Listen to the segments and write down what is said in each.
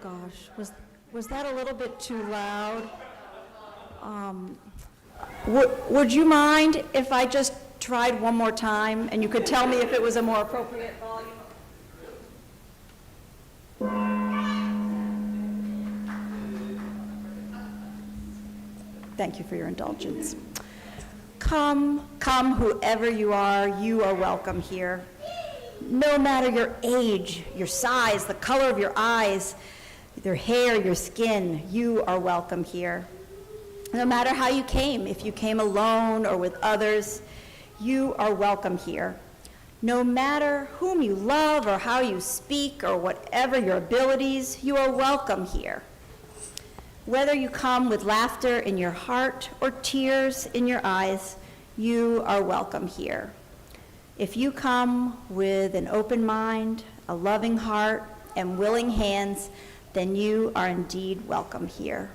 Oh gosh, was that a little bit too loud? Would you mind if I just tried one more time and you could tell me if it was a more appropriate volume? Thank you for your indulgence. Come, whoever you are welcome here. No matter your age, your size, the color of your eyes, your hair, your skin, you are welcome here. No matter how you came, if you came alone or with others, you are welcome here. No matter whom you love or how you speak or whatever your abilities, you are welcome here. Whether you come with laughter in your heart or tears in your eyes, you are welcome here. If you come with an open mind, a loving heart, and willing hands, then you are indeed welcome here.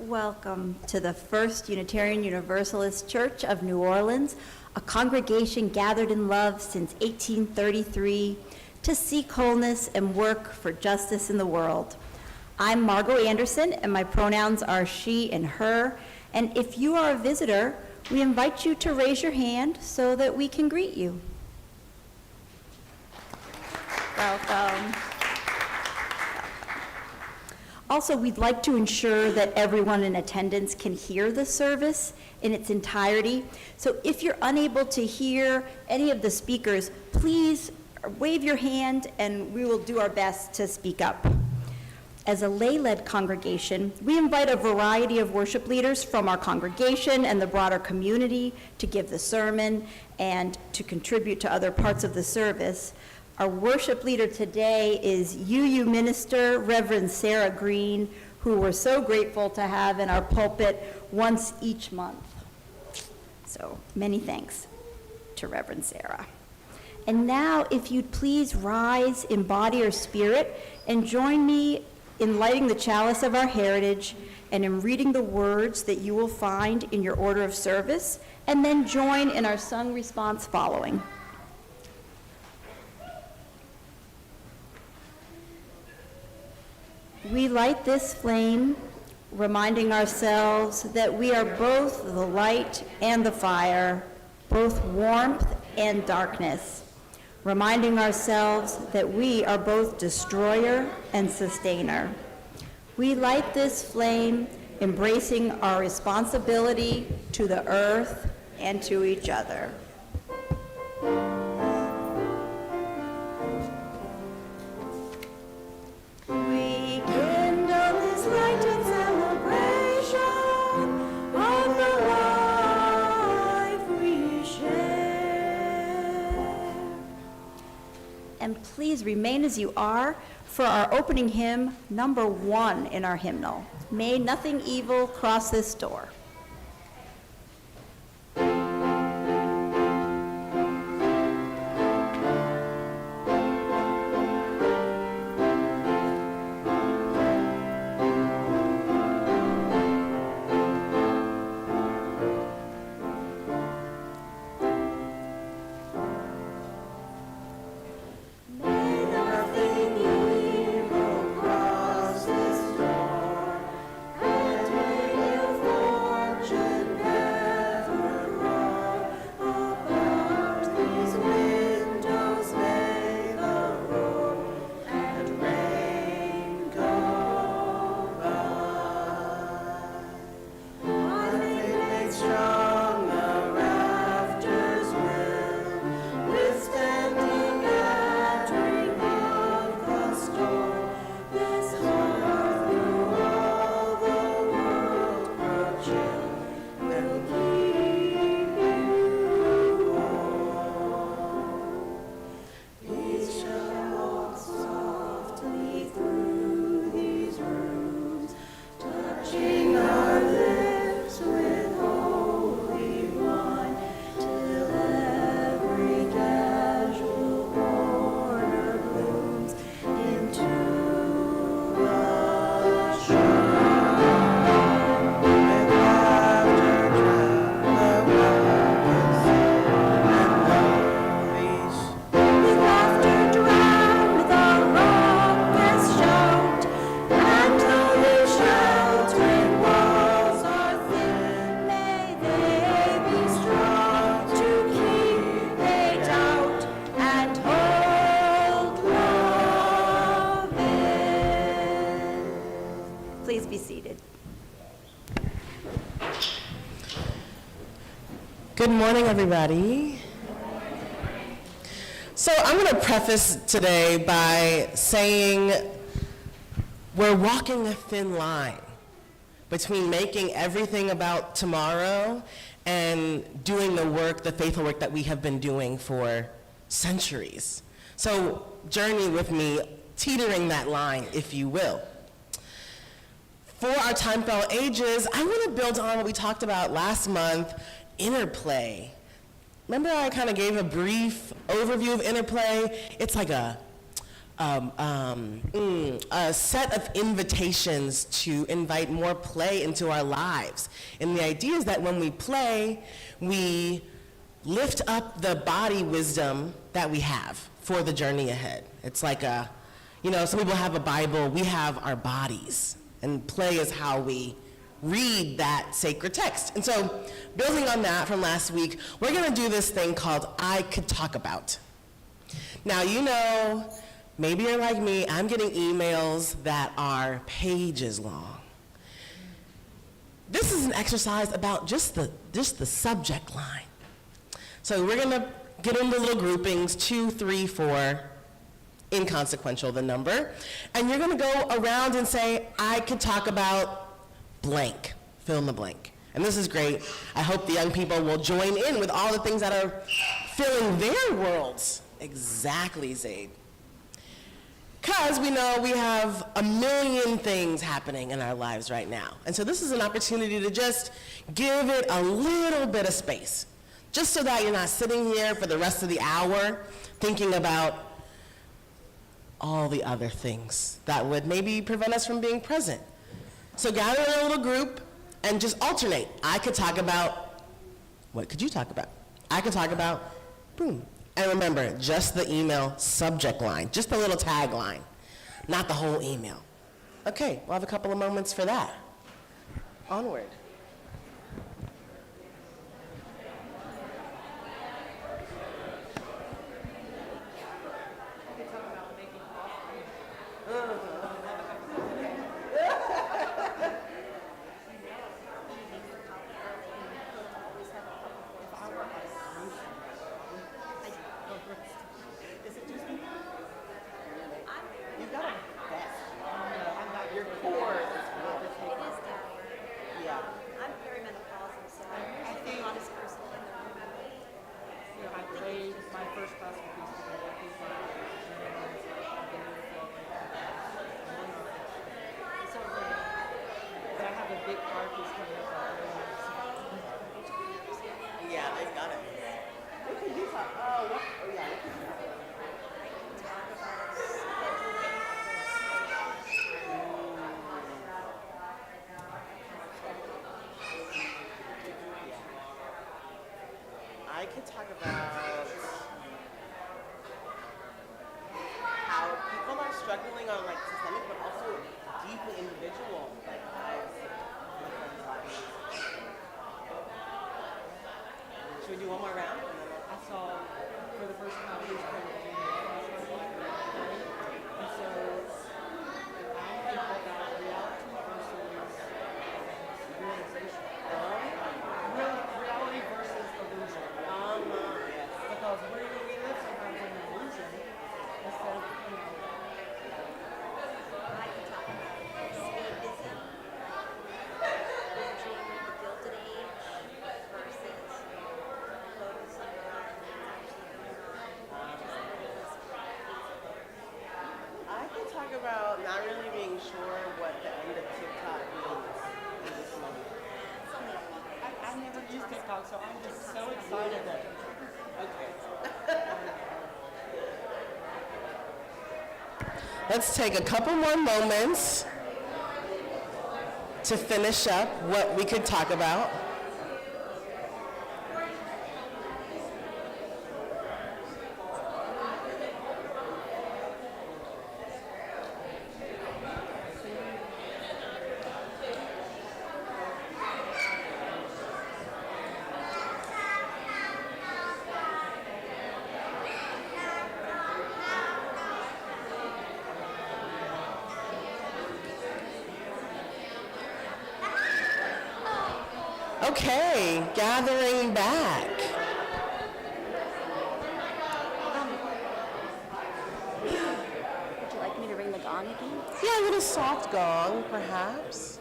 Welcome to the First Unitarian Universalist Church of New Orleans, a congregation gathered in love since 1833 to seek wholeness and work for justice in the world. I'm Margot Anderson, and my pronouns are she and her, and if you are a visitor, we invite you to raise your hand so that we can greet you. Welcome. Also, we'd like to ensure that everyone in attendance can hear the service in its entirety. So if you're unable to hear any of the speakers, please wave your hand and we will do our best to speak up. As a lay-led congregation, we invite a variety of worship leaders from our congregation and the broader community to give the sermon and to contribute to other parts of the service. Our worship leader today is UU minister, Reverend Sara Green, who we're so grateful to have in our pulpit once each month. So many thanks to Reverend Sara. And now, if you'd please rise in body or spirit and join me in lighting the chalice of our heritage and in reading the words that you will find in your order of service, and then join in our sung response following. We light this flame, reminding ourselves that we are both the light and the fire, both warmth and darkness, reminding ourselves that we are both destroyer and sustainer. We light this flame, embracing our responsibility to the earth and to each other. We kindle this light in celebration of the life we share. And please remain as you are for our opening hymn, number 1 in our hymnal. May nothing evil cross this door. Please be seated. Good morning, everybody. So I'm going to preface today by saying we're walking a thin line between making everything about tomorrow and doing the work, the faithful work that we have been doing for centuries. So journey with me, teetering that line, if you will. For our Time for All Ages, I want to build on what we talked about last month, interplay. Remember I kind of gave a brief overview of interplay? It's like a set of invitations to invite more play into our lives. And the idea is that when we play, we lift up the body wisdom that we have for the journey ahead. It's like some people have a Bible, we have our bodies. And play is how we read that sacred text. And so, building on that from last week, we're going to do this thing called I Could Talk About. Now, maybe you're like me, I'm getting emails that are pages long. This is an exercise about just the subject line. So we're going to get into little groupings, 2, 3, 4, inconsequential the number, and you're going to go around and say, I could talk about blank, fill in the blank. And this is great. I hope the young people will join in with all the things that are filling their worlds. Exactly, Zaid. Because we know we have a million things happening in our lives right now. And so this is an opportunity to just give it a little bit of space. just so that you're not sitting here for the rest of the hour thinking about all the other things that would maybe prevent us from being present. So gather in a little group and just alternate. I could talk about, what could you talk about? I could talk about, boom. And remember, just the email subject line, just the little tagline, not the whole email. Okay, we'll have a couple of moments for that. Onward. I could talk about how people are struggling on like systemic but also deeply individual like lives. Should we do one more round? I saw for the first time this kind of thing last night, and so I'm thinking about reality versus realization. Reality versus illusion. Because we live sometimes in an illusion instead of, I could talk about escapism, binging the Gilded Age versus focusing on what's actually going on. I could talk about not really being sure what the end of TikTok means in this moment. I've never used TikTok, so I'm just so excited that. Let's take a couple more moments to finish up what we could talk about. Okay, gathering back. Would you like me to ring the gong again? Yeah, a little soft gong, perhaps.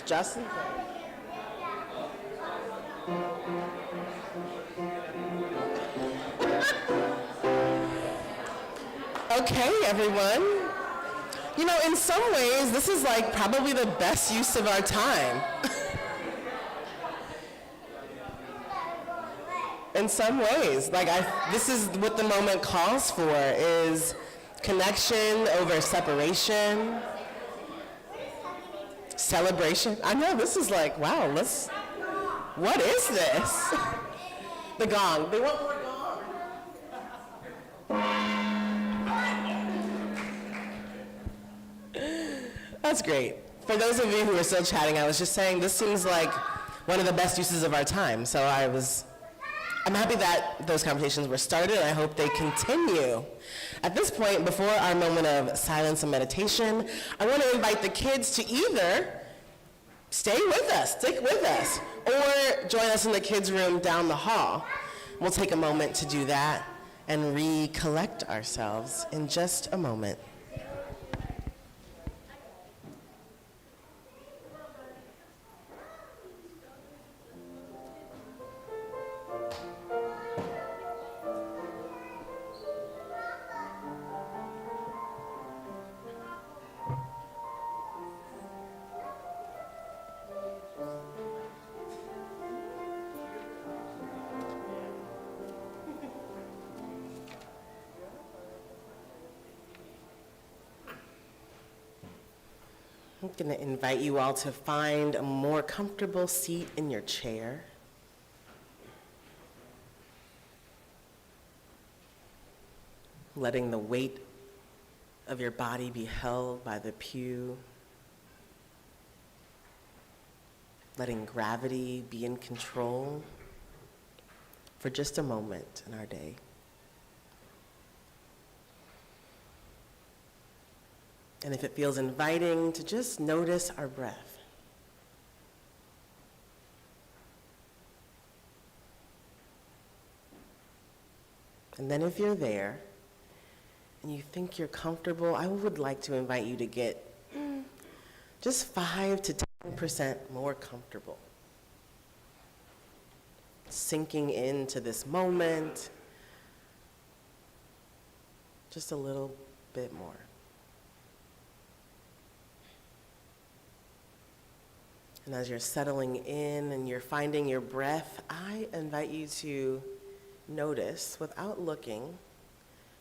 Justin? Okay, everyone. You know, in some ways, this is like probably the best use of our time. In some ways, like this is what the moment calls for, is connection over separation, celebration. I know, this is like, wow, what is this? The gong. They want more gong. That's great. For those of you who are still chatting, I was just saying this seems like one of the best uses of our time. So I'm happy that those conversations were started, and I hope they continue. At this point, before our moment of silence and meditation, I want to invite the kids to either stay with us, stick with us, or join us in the kids' room down the hall. We'll take a moment to do that and recollect ourselves in just a moment. I'm going to invite you all to find a more comfortable seat in your chair. Letting the weight of your body be held by the pew. Letting gravity be in control for just a moment in our day. And if it feels inviting, to just notice our breath. And then if you're there and you think you're comfortable, I would like to invite you to get just 5 to 10% more comfortable. Sinking into this moment just a little bit more. And as you're settling in and you're finding your breath, I invite you to notice, without looking,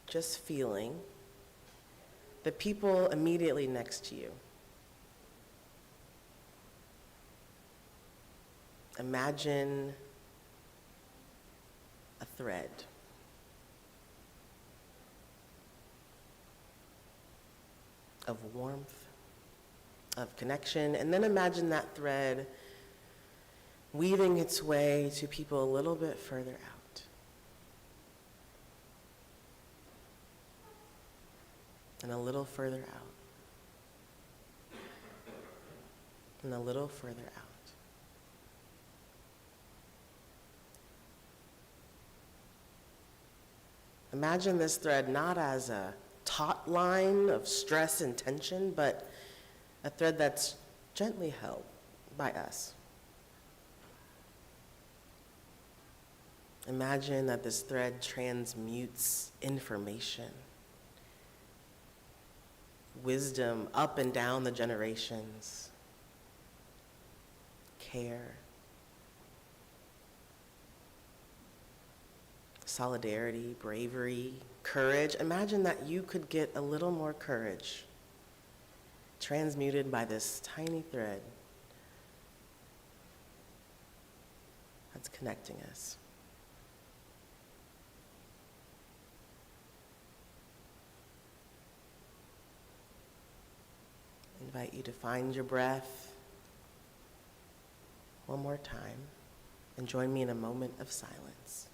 just feeling, the people immediately next to you. Imagine a thread. Of warmth, of connection, and then imagine that thread weaving its way to people a little bit further out. And a little further out. And a little further out. Imagine this thread not as a taut line of stress and tension, but a thread that's gently held by us. Imagine that this thread transmutes information, wisdom up and down the generations, care, solidarity, bravery, courage. Imagine that you could get a little more courage transmuted by this tiny thread that's connecting us. Invite you to find your breath one more time and join me in a moment of silence.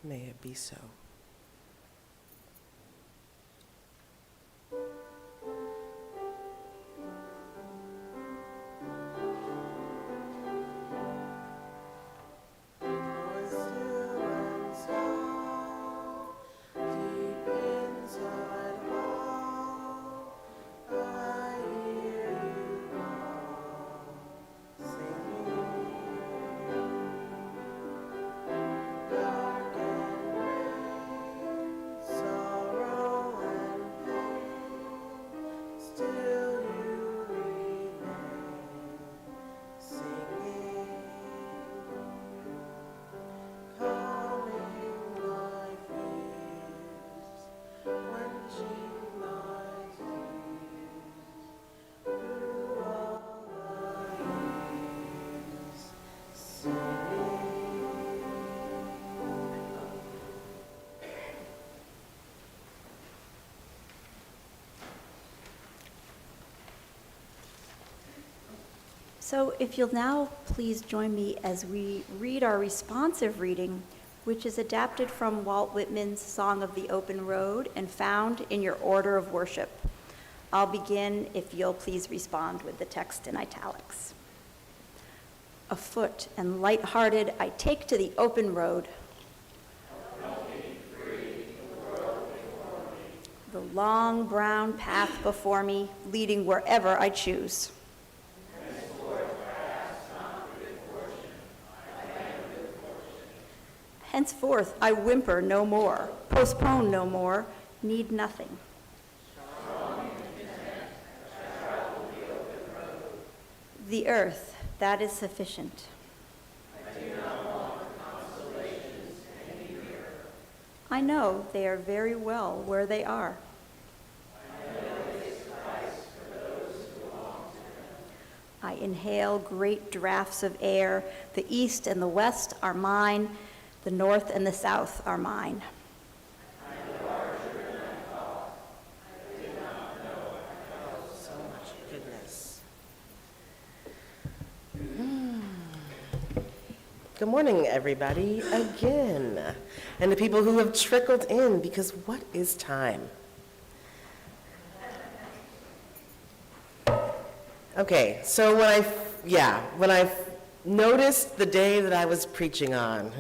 May it be so. Dark and gray. So if you'll now please join me as we read our responsive reading, which is adapted from Walt Whitman's Song of the Open Road and found in your order of worship. I'll begin if you'll please respond with the text in italics. Afoot and light-hearted, I take to the open road. The long brown path before me, leading wherever I choose. Henceforth, I whimper no more, postpone no more, need nothing. The earth, that is sufficient. I know they are very well where they are. I inhale great draughts of air. The east and the west are mine. The north and the south are mine. So much goodness. Good morning, everybody, again. And the people who have trickled in, because what is time? Okay, so when I noticed the day that I was preaching on,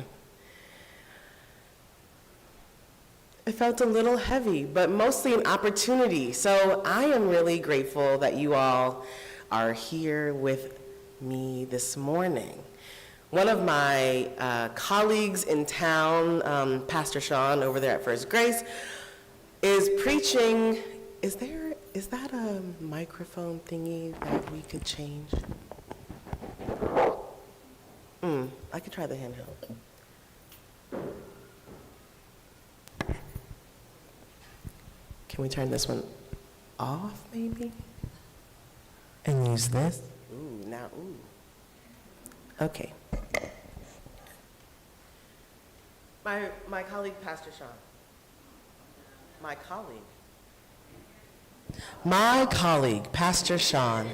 it felt a little heavy, but mostly an opportunity. So I am really grateful that you all are here with me this morning. One of my colleagues in town, Pastor Sean over there at First Grace, is preaching. Is that a microphone thingy that we could change? I could try the handheld. Can we turn this one off, maybe? And use this? Ooh. Okay. My colleague, Pastor Sean. My colleague, Pastor Sean,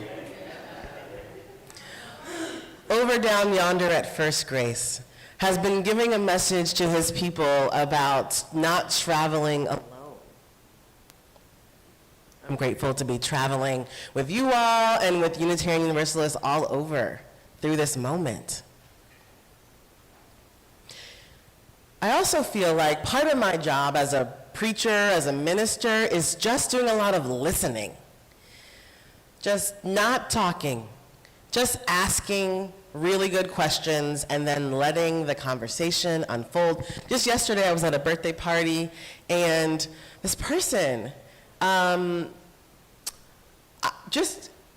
over down yonder at First Grace, has been giving a message to his people about not traveling alone. I'm grateful to be traveling with you all and with Unitarian Universalists all over through this moment. I also feel like part of my job as a preacher, as a minister, is just doing a lot of listening. Just not talking, just asking really good questions and then letting the conversation unfold. Just yesterday I was at a birthday party and this person,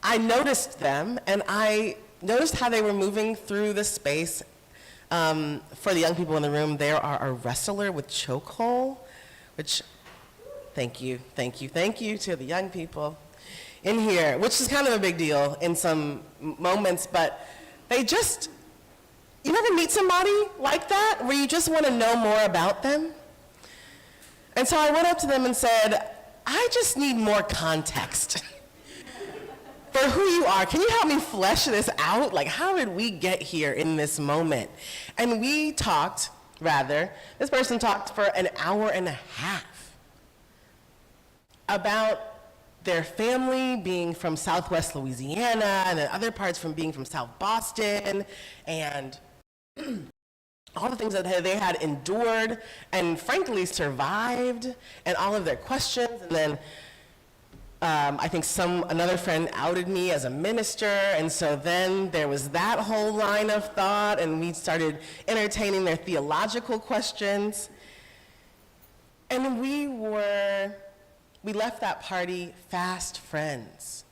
I noticed them and I noticed how they were moving through the space. For the young people in the room, there are a wrestler with chokehold, which, thank you to the young people in here, which is kind of a big deal in some moments, but you never meet somebody like that where you just want to know more about them? And so I went up to them and said, I just need more context for who you are. Can you help me flesh this out? Like, how did we get here in this moment? And this person talked for an hour and a half about their family being from Southwest Louisiana and then other parts from being from South Boston and all the things that they had endured and frankly survived and all of their questions. And then I think another friend outed me as a minister, and so then there was that whole line of thought, and we started entertaining their theological questions. And we left that party fast friends.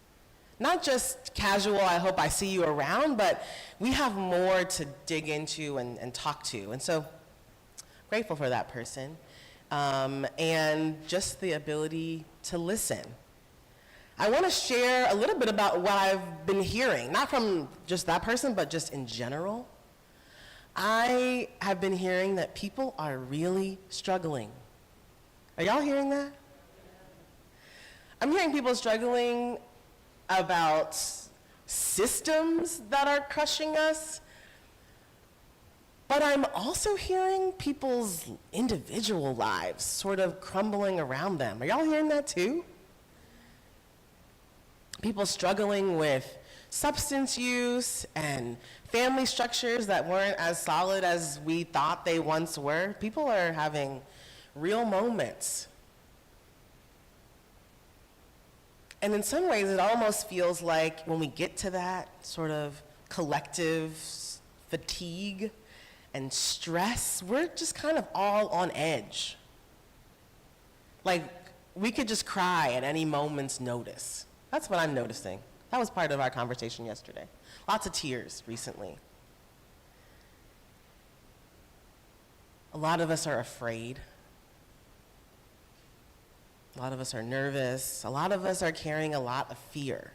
Not just casual, I hope I see you around, but we have more to dig into and talk to. And so grateful for that person, and just the ability to listen. I want to share a little bit about what I've been hearing, not from just that person, but just in general. I have been hearing that people are really struggling. Are y'all hearing that? I'm hearing people struggling about systems that are crushing us, but I'm also hearing people's individual lives sort of crumbling around them. Are y'all hearing that too? People struggling with substance use and family structures that weren't as solid as we thought they once were. People are having real moments. And in some ways, it almost feels like when we get to that sort of collective fatigue and stress, we're just kind of all on edge. Like, we could just cry at any moment's notice. That's what I'm noticing. That was part of our conversation yesterday. Lots of tears recently. A lot of us are afraid. A lot of us are nervous. A lot of us are carrying a lot of fear.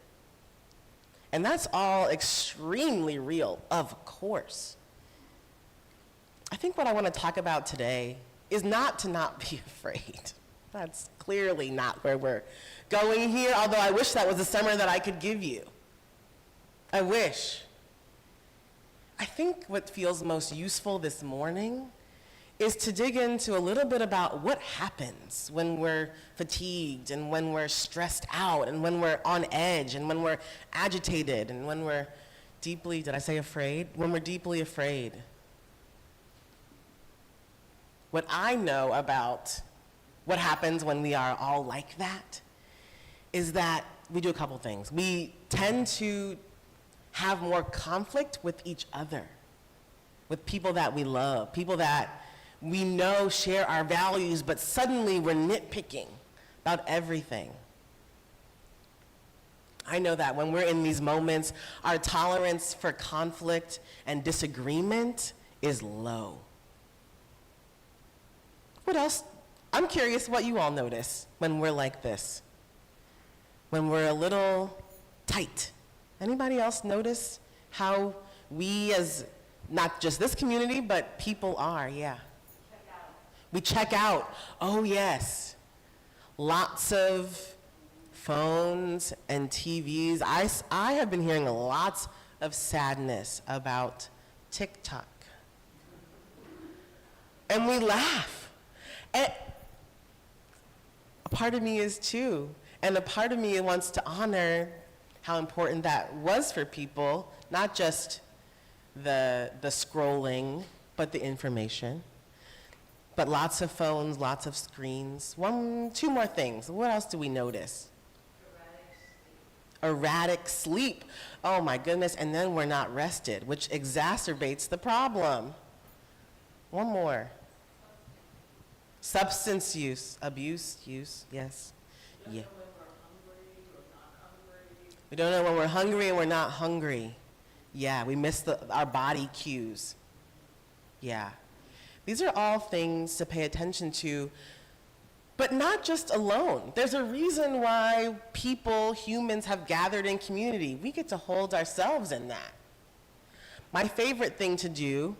And that's all extremely real, of course. I think what I want to talk about today is not to not be afraid. That's clearly not where we're going here, although I wish that was a summer that I could give you. I wish. I think what feels most useful this morning is to dig into a little bit about what happens when we're fatigued and when we're stressed out and when we're on edge and when we're agitated and when we're deeply, did I say afraid? When we're deeply afraid. What I know about what happens when we are all like that is that we do a couple things. We tend to have more conflict with each other, with people that we love, people that we know share our values, but suddenly we're nitpicking about everything. I know that when we're in these moments, our tolerance for conflict and disagreement is low. What else? I'm curious what you all notice when we're like this, when we're a little tight. Anybody else notice how we as, not just this community, but people are, yeah. We check out. Oh, yes. Lots of phones and TVs. I have been hearing lots of sadness about TikTok. And we laugh. And a part of me is too. And a part of me wants to honor how important that was for people, not just the scrolling, but the information. But lots of phones, lots of screens. Two more things. What else do we notice? Erratic sleep. Oh my goodness, and then we're not rested, which exacerbates the problem. One more. Substance use, abuse, use, yes. Yeah. We don't know when we're hungry and we're not hungry. Yeah, we miss our body cues. Yeah. These are all things to pay attention to, but not just alone. There's a reason why people, humans, have gathered in community. We get to hold ourselves in that. My favorite thing to do,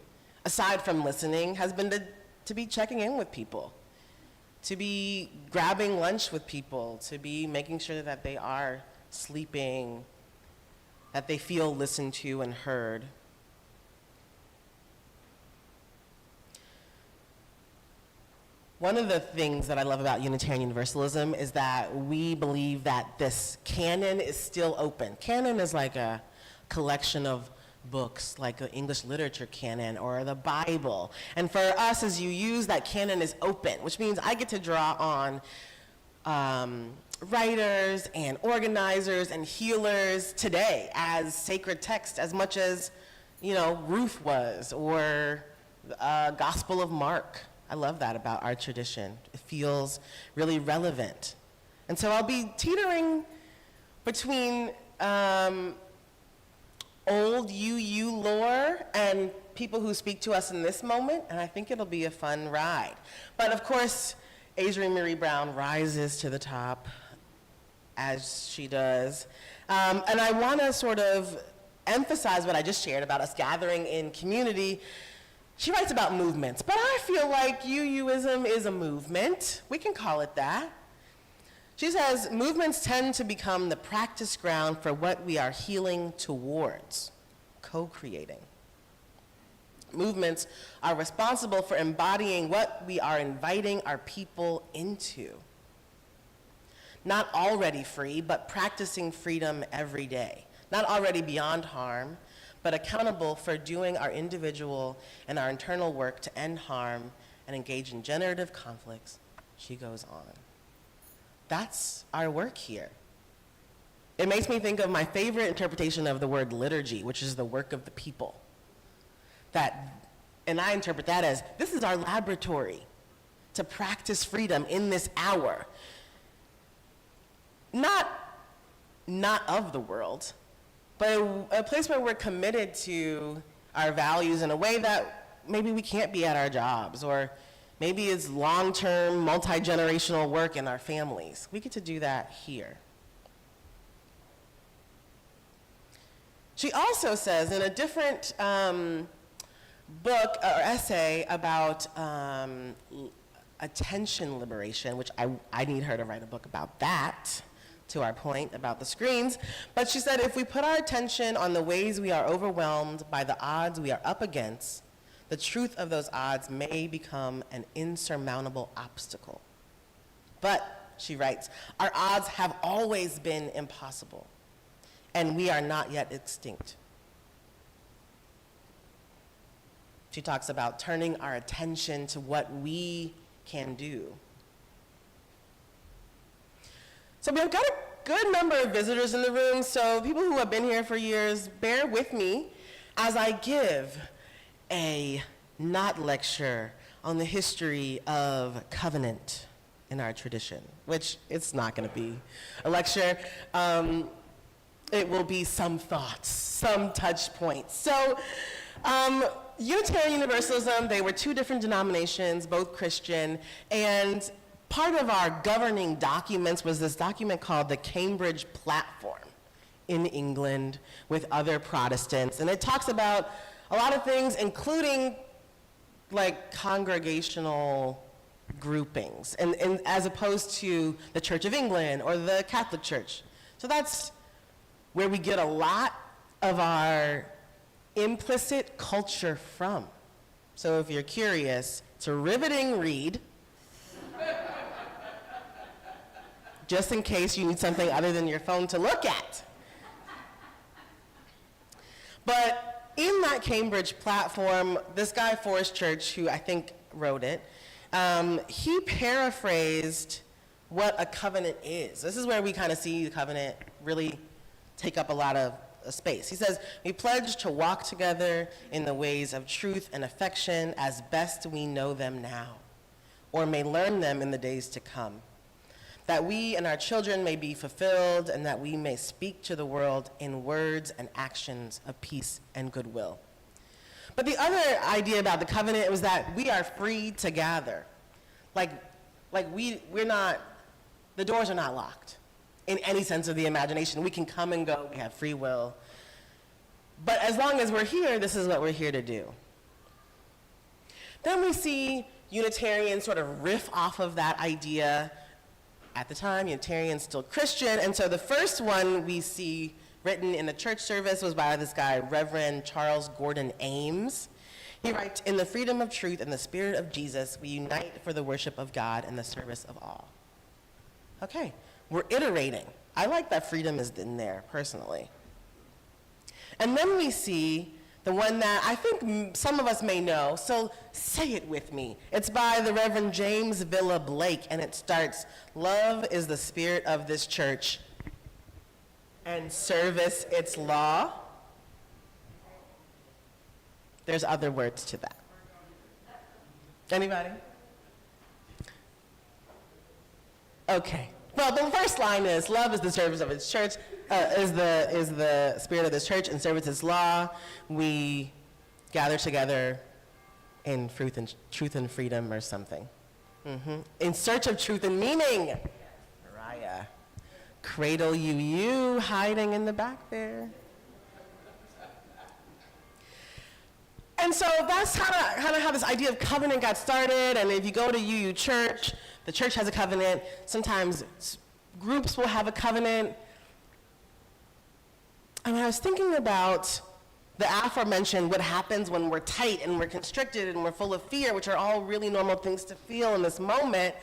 aside from listening, has been to be checking in with people, to be grabbing lunch with people, to be making sure that they are sleeping, that they feel listened to and heard. One of the things that I love about Unitarian Universalism is that we believe that this canon is still open. Canon is like a collection of books, like the English literature canon or the Bible. And for us, as you use, that canon is open, which means I get to draw on writers and organizers and healers today as sacred text as much as, Ruth was, or Gospel of Mark. I love that about our tradition. It feels really relevant. And so I'll be teetering between old UU lore and people who speak to us in this moment, and I think it'll be a fun ride. But of course, Adrienne Marie Brown rises to the top, as she does. And I want to sort of emphasize what I just shared about us gathering in community. She writes about movements, but I feel like UUism is a movement. We can call it that. She says, movements tend to become the practice ground for what we are healing towards, co-creating. Movements are responsible for embodying what we are inviting our people into. Not already free, but practicing freedom every day. Not already beyond harm, but accountable for doing our individual and our internal work to end harm and engage in generative conflicts. She goes on. That's our work here. It makes me think of my favorite interpretation of the word liturgy, which is the work of the people. And I interpret that as, this is our laboratory to practice freedom in this hour. Not of the world, but a place where we're committed to our values in a way that maybe we can't be at our jobs, or maybe it's long-term, multi-generational work in our families. We get to do that here. She also says in a different book or essay about attention liberation, which I need her to write a book about that, to our point about the screens. But she said, if we put our attention on the ways we are overwhelmed by the odds we are up against, the truth of those odds may become an insurmountable obstacle. But, she writes, our odds have always been impossible, and we are not yet extinct. She talks about turning our attention to what we can do. So we've got a good number of visitors in the room, so people who have been here for years, bear with me as I give a not lecture on the history of covenant in our tradition, which it's not going to be a lecture. It will be some thoughts, some touch points. So Unitarian Universalism, they were two different denominations, both Christian, and part of our governing documents was this document called the Cambridge Platform in England with other Protestants. And it talks about a lot of things, including like congregational groupings, and as opposed to the Church of England or the Catholic Church. So that's where we get a lot of our implicit culture from. So if you're curious, it's a riveting read, just in case you need something other than your phone to look at. But in that Cambridge Platform, this guy, Forrest Church, who I think wrote it, he paraphrased what a covenant is. This is where we kind of see the covenant really take up a lot of space. He says, we pledge to walk together in the ways of truth and affection as best we know them now, or may learn them in the days to come, that we and our children may be fulfilled, and that we may speak to the world in words and actions of peace and goodwill. But the other idea about the covenant was that we are free to gather. We're not, the doors are not locked in any sense of the imagination. We can come and go, we have free will. But as long as we're here, this is what we're here to do. Then we see Unitarians sort of riff off of that idea. At the time, Unitarians still Christian, and so the first one we see written in the church service was by this guy, Reverend Charles Gordon Ames. He writes, in the freedom of truth and the spirit of Jesus, we unite for the worship of God and the service of all. Okay, we're iterating. I like that freedom is in there, personally. And then we see the one that I think some of us may know, so say it with me. It's by the Reverend James Villa Blake, and it starts, love is the spirit of this church, and service its law. There's other words to that. Anybody? Okay. Well, the first line is, love is the service of its church, is the spirit of this church, and service its law. We gather together in truth and freedom or something. In search of truth and meaning. Mariah. Cradle you hiding in the back there. And so that's kind of how this idea of covenant got started. And if you go to UU Church, the church has a covenant. Sometimes groups will have a covenant. And I was thinking about the aforementioned, what happens when we're tight and we're constricted and we're full of fear, which are all really normal things to feel in this moment.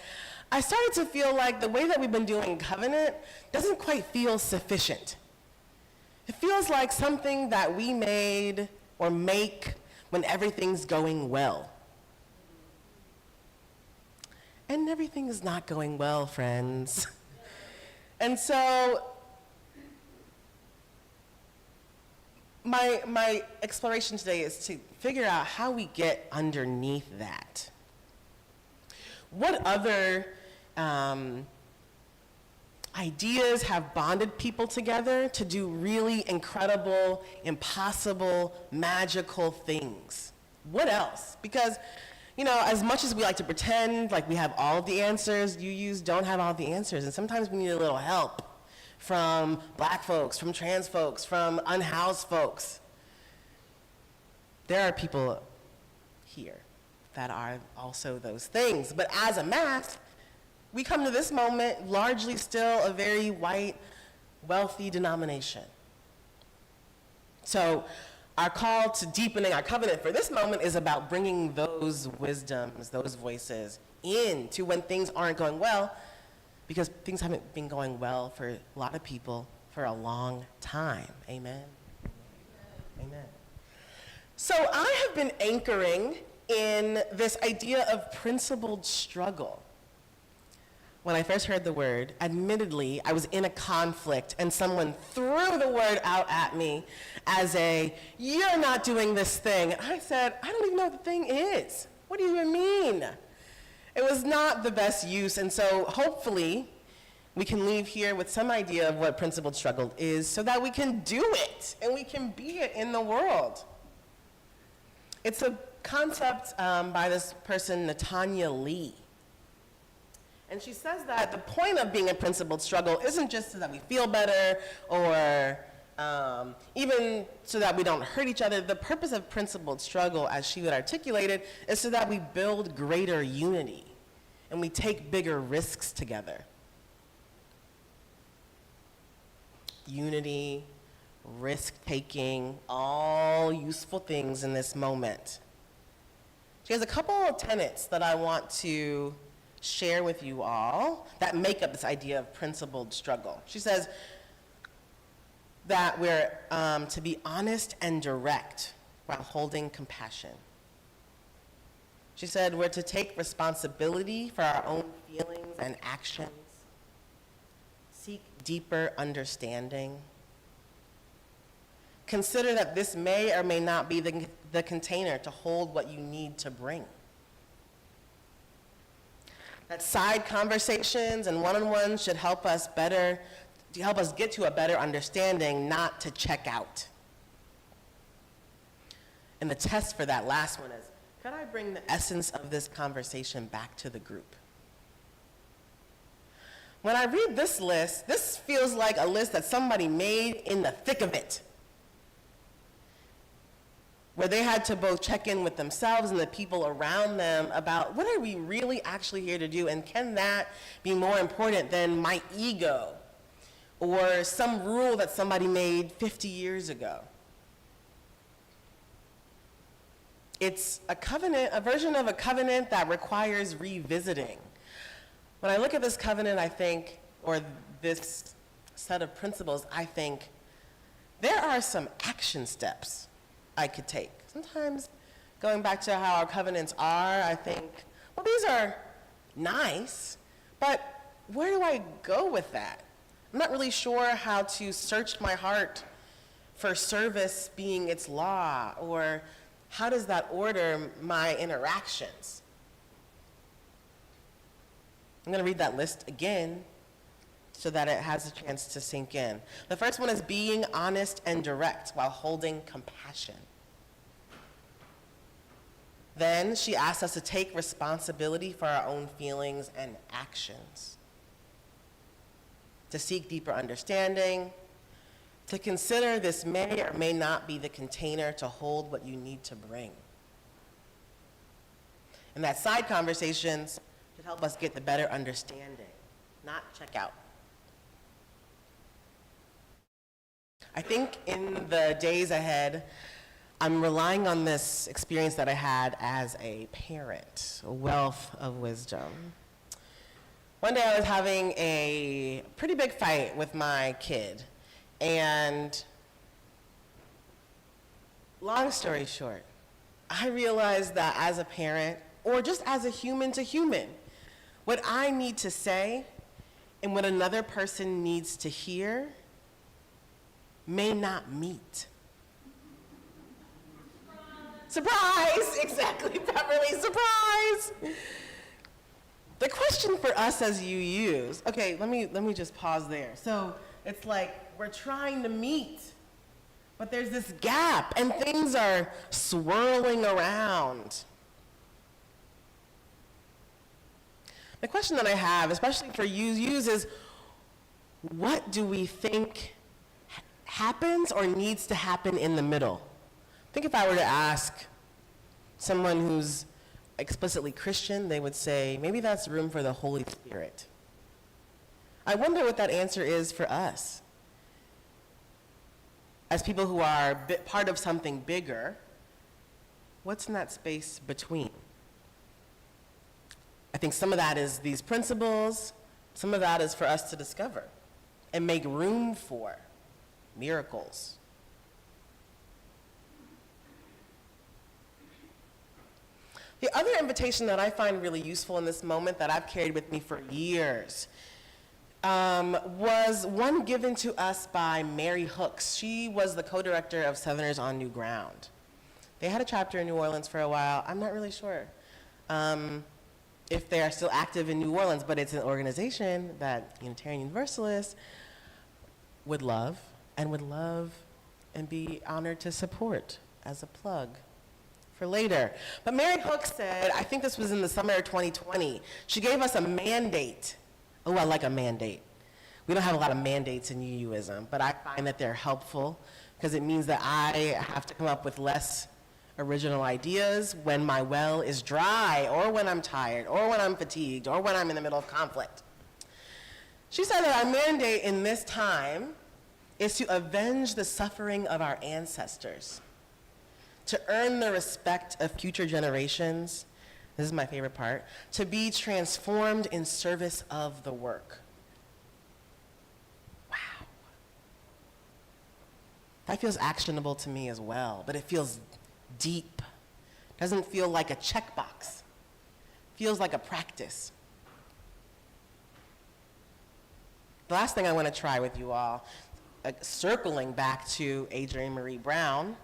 I started to feel like the way that we've been doing covenant doesn't quite feel sufficient. It feels like something that we made or make when everything's going well. And everything is not going well, friends. And so my exploration today is to figure out how we get underneath that. What other ideas have bonded people together to do really incredible, impossible, magical things? What else? Because, you know, as much as we like to pretend like we have all of the answers, you don't have all the answers. And sometimes we need a little help from black folks, from trans folks, from unhoused folks. There are people here that are also those things. But as a mass, we come to this moment largely still a very white, wealthy denomination. So our call to deepening our covenant for this moment is about bringing those wisdoms, those voices into when things aren't going well, because things haven't been going well for a lot of people for a long time. Amen? Amen. So I have been anchoring in this idea of principled struggle. When I first heard the word, admittedly, I was in a conflict and someone threw the word out at me as a, "You're not doing this thing." I said, "I don't even know what the thing is. What do you even mean?" It was not the best use, and so hopefully we can leave here with some idea of what principled struggle is so that we can do it and we can be it in the world. It's a concept by this person, Natanya Lee. And she says that the point of being a principled struggle isn't just so that we feel better or even so that we don't hurt each other. The purpose of principled struggle, as she would articulate it, is so that we build greater unity and we take bigger risks together. Unity, risk-taking, all useful things in this moment. She has a couple of tenets that I want to share with you all that make up this idea of principled struggle. She says that we're to be honest and direct while holding compassion. She said we're to take responsibility for our own feelings and actions, seek deeper understanding, consider that this may or may not be the container to hold what you need to bring. That side conversations and one-on-ones should help us get to a better understanding, not to check out. And the test for that last one is, could I bring the essence of this conversation back to the group? When I read this list, this feels like a list that somebody made in the thick of it, where they had to both check in with themselves and the people around them about what are we really actually here to do, and can that be more important than my ego or some rule that somebody made 50 years ago? It's a covenant, a version of a covenant that requires revisiting. When I look at this covenant, I think, or this set of principles, I think there are some action steps I could take. Sometimes, going back to how our covenants are, I think, well, these are nice, but where do I go with that? I'm not really sure how to search my heart for service being its law, or how does that order my interactions? I'm going to read that list again so that it has a chance to sink in. The first one is being honest and direct while holding compassion. Then she asks us to take responsibility for our own feelings and actions, to seek deeper understanding, to consider this may or may not be the container to hold what you need to bring. And that side conversations should help us get the better understanding, not check out. I think in the days ahead, I'm relying on this experience that I had as a parent, a wealth of wisdom. One day I was having a pretty big fight with my kid, and long story short, I realized that as a parent, or just as a human to human, what I need to say and what another person needs to hear may not meet. Surprise! Exactly, Beverly, surprise! The question for us as UUs, okay, let me just pause there. So it's like we're trying to meet, but there's this gap and things are swirling around. The question that I have, especially for UUs, is what do we think happens or needs to happen in the middle? I think if I were to ask someone who's explicitly Christian, they would say, maybe that's room for the Holy Spirit. I wonder what that answer is for us. As people who are part of something bigger, what's in that space between? I think some of that is these principles, some of that is for us to discover and make room for miracles. The other invitation that I find really useful in this moment that I've carried with me for years was one given to us by Mary Hooks. She was the co-director of Southerners on New Ground. They had a chapter in New Orleans for a while. I'm not really sure if they are still active in New Orleans, but it's an organization that Unitarian Universalists would love and be honored to support as a plug for later. But Mary Hooks said, I think this was in the summer of 2020, she gave us a mandate. Oh, I like a mandate. We don't have a lot of mandates in UUism, but I find that they're helpful because it means that I have to come up with less original ideas when my well is dry, or when I'm tired, or when I'm fatigued, or when I'm in the middle of conflict. She said that our mandate in this time is to avenge the suffering of our ancestors, to earn the respect of future generations, this is my favorite part, to be transformed in service of the work. Wow. That feels actionable to me as well, but it feels deep. Doesn't feel like a checkbox. Feels like a practice. The last thing I want to try with you all, circling back to Adrienne Marie Brown,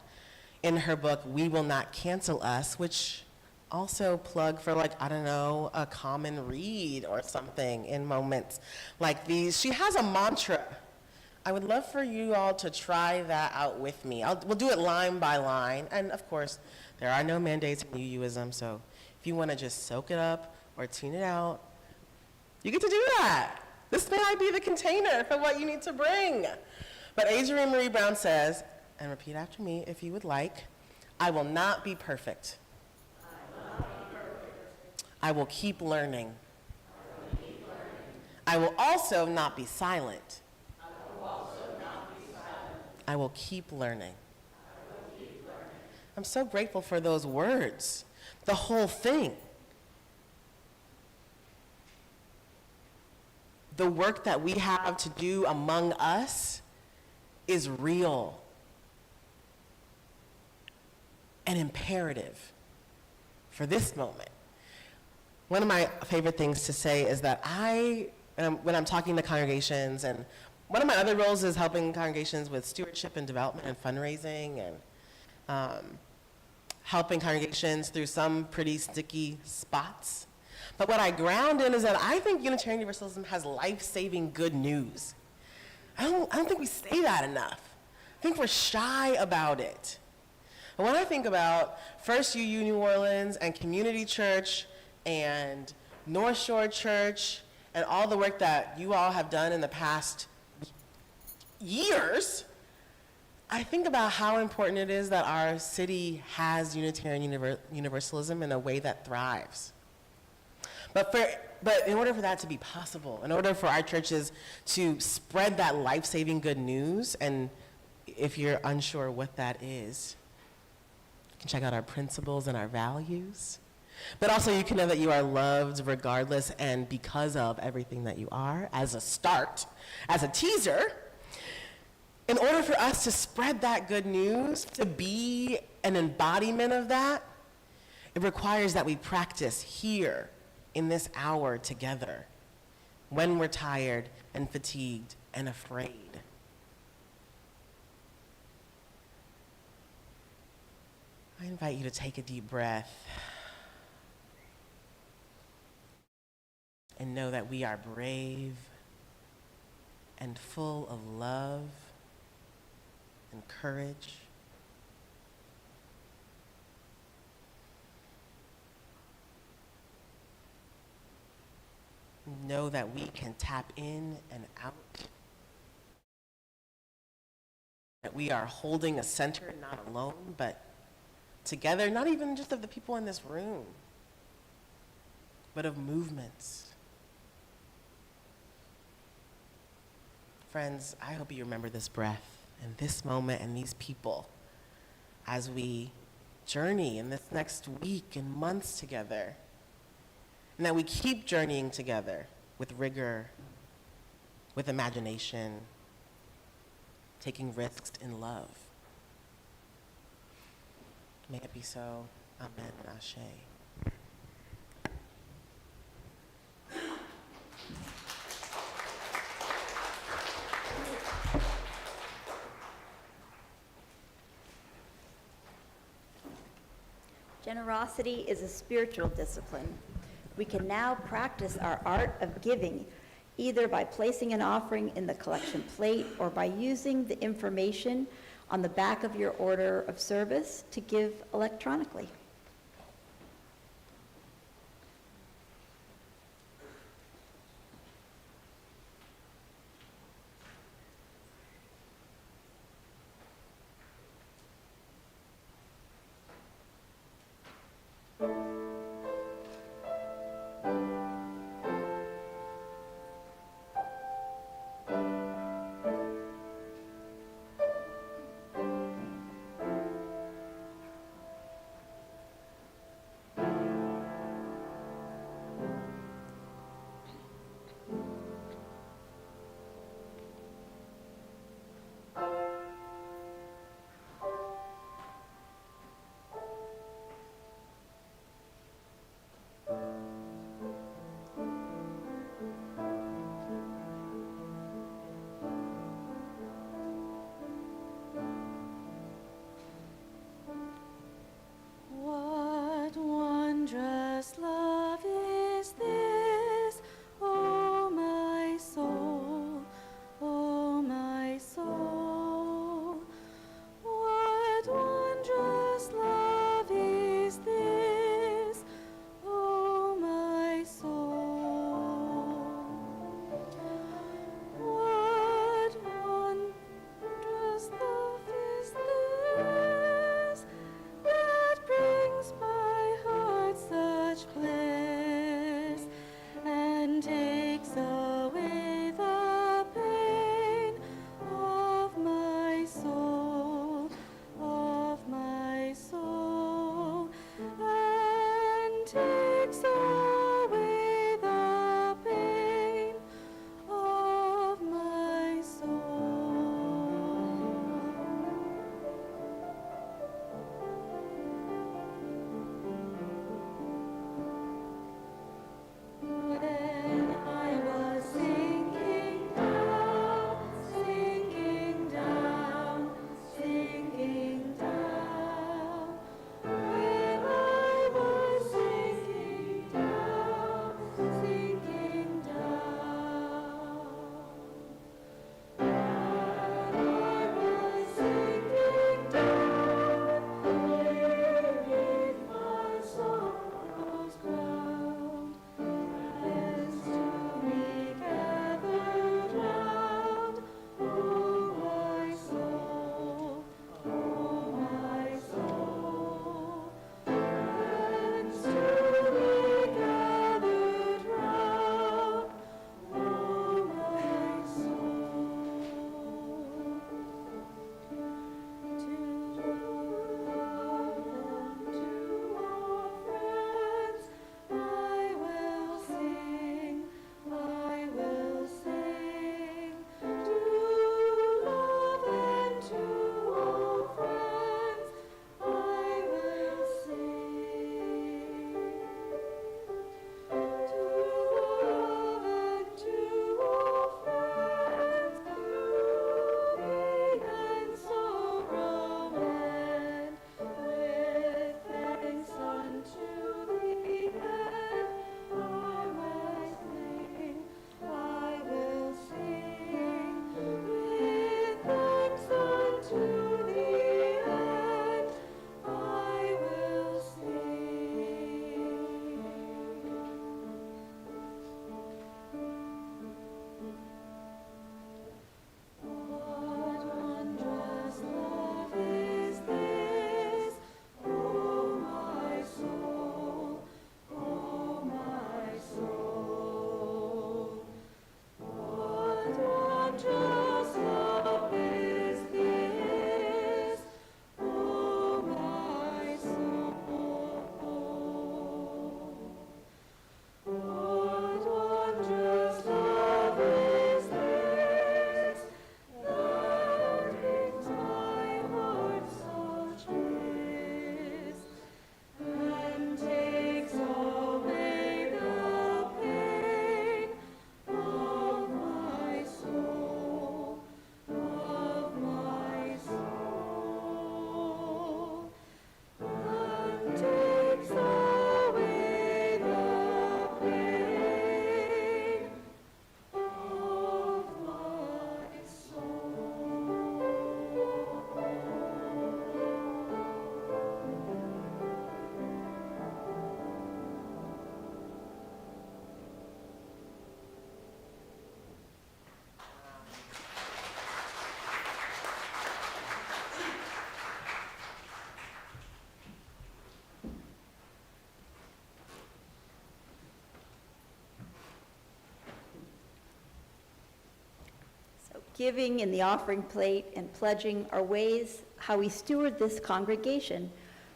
in her book, We Will Not Cancel Us, which also plug for a common read or something in moments like these. She has a mantra. I would love for you all to try that out with me. We'll do it line by line. And of course, there are no mandates in UUism, so if you want to just soak it up or tune it out, you get to do that. This may not be the container for what you need to bring. But Adrienne Marie Brown says, and repeat after me if you would like, I will not be perfect. I will keep learning. I will also not be silent. I will keep learning. I'm so grateful for those words, the whole thing. The work that we have to do among us is real and imperative for this moment. One of my favorite things to say is that when I'm talking to congregations, and one of my other roles is helping congregations with stewardship and development and fundraising, and helping congregations through some pretty sticky spots. But what I ground in is that I think Unitarian Universalism has life-saving good news. I don't think we say that enough. I think we're shy about it. And when I think about First UU New Orleans and Community Church and North Shore Church and all the work that you all have done in the past years, I think about how important it is that our city has Unitarian Universalism in a way that thrives. But in order for that to be possible, in order for our churches to spread that life-saving good news and if you're unsure what that is, you can check out our principles and our values. But also you can know that you are loved regardless and because of everything that you are, as a start, as a teaser. In order for us to spread that good news, to be an embodiment of that, it requires that we practice here in this hour together when we're tired and fatigued and afraid. I invite you to take a deep breath and know that we are brave and full of love and courage. Know that we can tap in and out. That we are holding a center, not alone, but together, not even just of the people in this room, but of movements. Friends, I hope you remember this breath and this moment and these people as we journey in this next week and months together. And that we keep journeying together with rigor, with imagination, taking risks in love. May it be so. Amen and Ashe. Generosity is a spiritual discipline. We can now practice our art of giving, either by placing an offering in the collection plate or by using the information on the back of your order of service to give electronically. Giving in the offering plate and pledging are ways how we steward this congregation,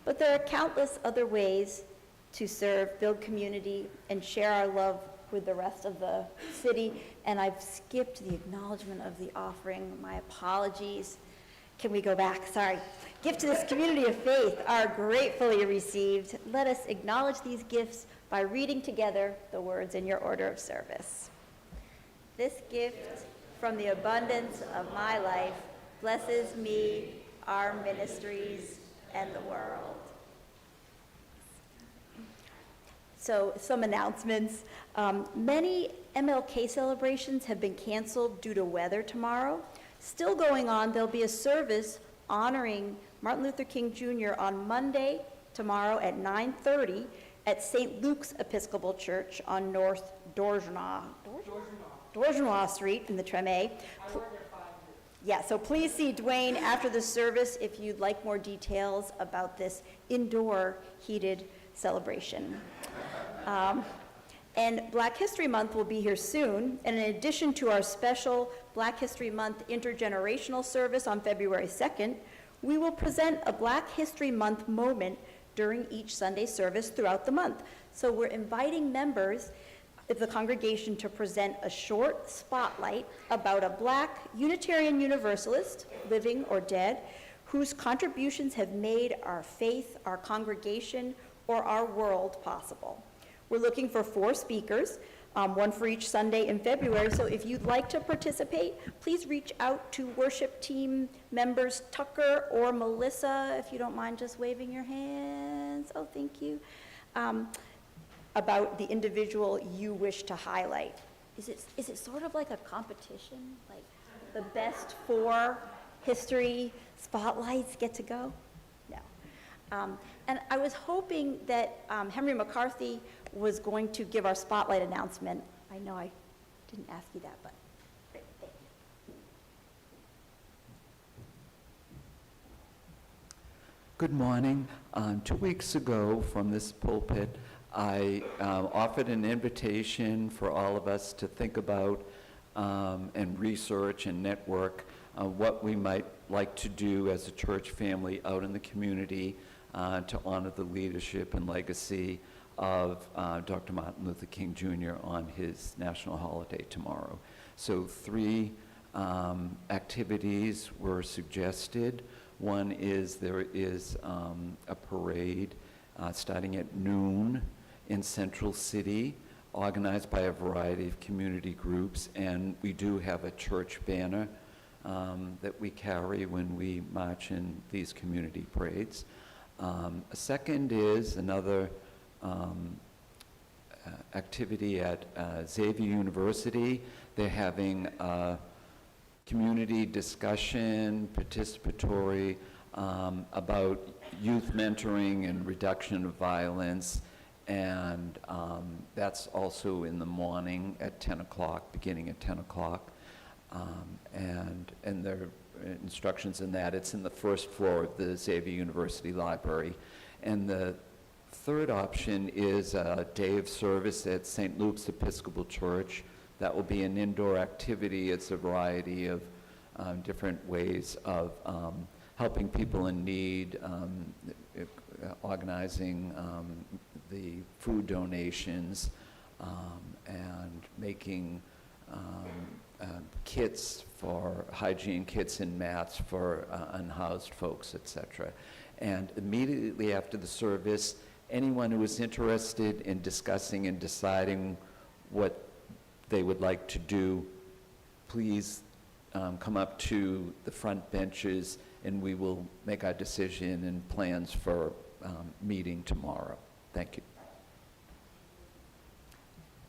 but there are countless other ways to serve, build community, and share our love with the rest of the city. And I've skipped the acknowledgement of the offering. My apologies. Can we go back? Sorry. Gifts to this community of faith are gratefully received. Let us acknowledge these gifts by reading together the words in your order of service. This gift from the abundance of my life blesses me, our ministries, and the world. So some announcements. Many MLK celebrations have been canceled due to weather tomorrow. Still going on, there'll be a service honoring Martin Luther King Jr. on Monday, tomorrow at 9:30 at St. Luke's Episcopal Church on North Dorjonois Street in the Treme. Yeah, so please see Dwayne after the service if you'd like more details about this indoor heated celebration. And Black History Month will be here soon, and in addition to our special Black History Month intergenerational service on February 2nd, we will present a Black History Month moment during each Sunday service throughout the month. So we're inviting members of the congregation to present a short spotlight about a Black Unitarian Universalist, living or dead, whose contributions have made our faith, our congregation, or our world possible. We're looking for 4 speakers, one for each Sunday in February. So if you'd like to participate, please reach out to worship team members Tucker or Melissa, if you don't mind just waving your hands. Oh, thank you. About the individual you wish to highlight. Is it sort of like a competition? Like the best 4 history spotlights get to go? No. And I was hoping that Henry McCarthy was going to give our spotlight announcement. I know I didn't ask you that, but great, thank you. Good morning. 2 weeks ago from this pulpit, I offered an invitation for all of us to think about and research and network what we might like to do as a church family out in the community to honor the leadership and legacy of Dr. Martin Luther King Jr. on his national holiday tomorrow. So 3 activities were suggested. One is there is a parade starting at noon in Central City, organized by a variety of community groups, and we do have a church banner that we carry when we march in these community parades. A second is another activity at Xavier University. They're having a community discussion, participatory, about youth mentoring and reduction of violence, and that's also in the morning at 10 o'clock, beginning at 10 o'clock, and there are instructions in that. It's in the first floor of the Xavier University Library. And the third option is a day of service at St. Luke's Episcopal Church. That will be an indoor activity. It's a variety of different ways of helping people in need, organizing the food donations, and making kits for hygiene kits and mats for unhoused folks, etc. And immediately after the service, anyone who is interested in discussing and deciding what they would like to do, please come up to the front benches and we will make our decision and plans for meeting tomorrow. Thank you.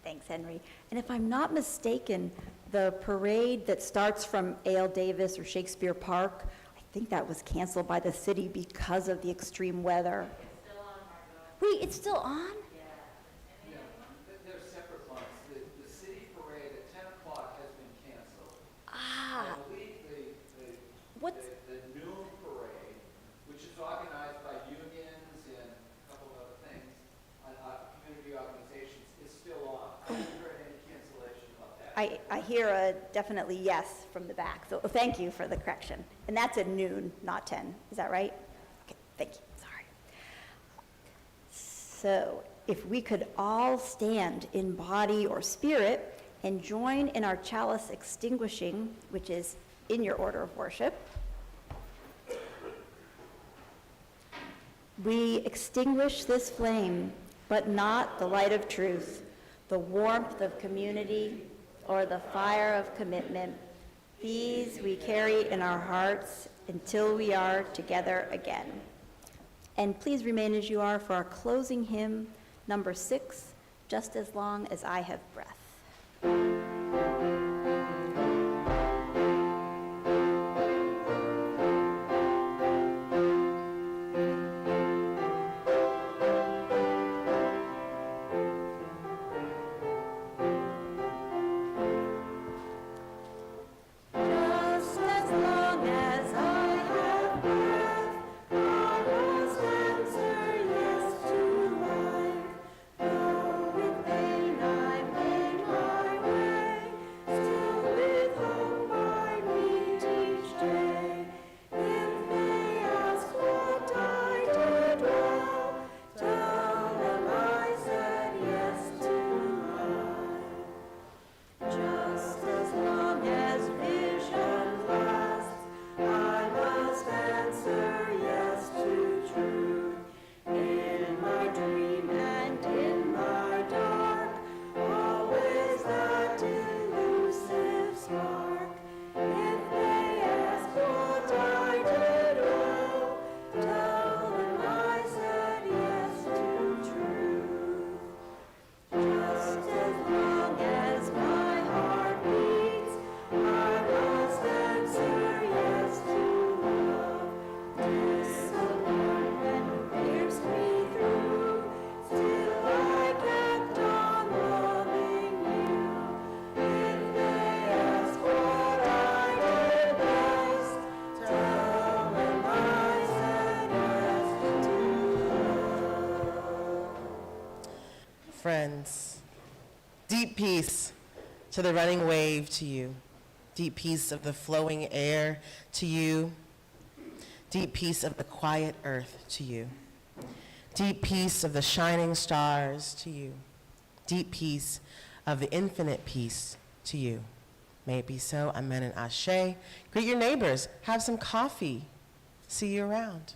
Thanks, Henry. And if I'm not mistaken, the parade that starts from A.L. Davis or Shakespeare Park, I think that was canceled by the city because of the extreme weather. It's still on, Margot. Wait, it's still on? Yeah, they're separate ones. The city parade at 10 o'clock has been canceled. Ah. I believe What's the noon parade, which is organized by unions and a couple of other things, community organizations, is still on. I haven't heard any cancellation about that. I hear a definitely yes from the back, so thank you for the correction. And that's at noon, not 10, is that right? Okay, thank you, sorry. So if we could all stand in body or spirit and join in our chalice extinguishing, which is in your order of worship. We extinguish this flame, but not the light of truth, the warmth of community, or the fire of commitment. These we carry in our hearts until we are together again. And please remain as you are for our closing hymn, number 6, Just as Long as I Have Breath. Just as long as I have breath, I must answer yes to life. Though with pain I make my way, still with hope I meet each day. If they ask what I did well, tell them I said yes to life. Just as long as vision lasts, I must answer yes to truth. In my dream and in my dark, always that elusive spark. If they ask what I did well, tell them I said yes to truth. Just as long as my heart beats, I must answer yes to love. Disappointment pierced me through, still I kept on loving you. If they ask what I did best, tell them I said yes to love. Friends, deep peace to the running wave to you. Deep peace of the flowing air to you. Deep peace of the quiet earth to you. Deep peace of the shining stars to you. Deep peace of the infinite peace to you. May it be so. Amen and ashe. Greet your neighbors. Have some coffee. See you around.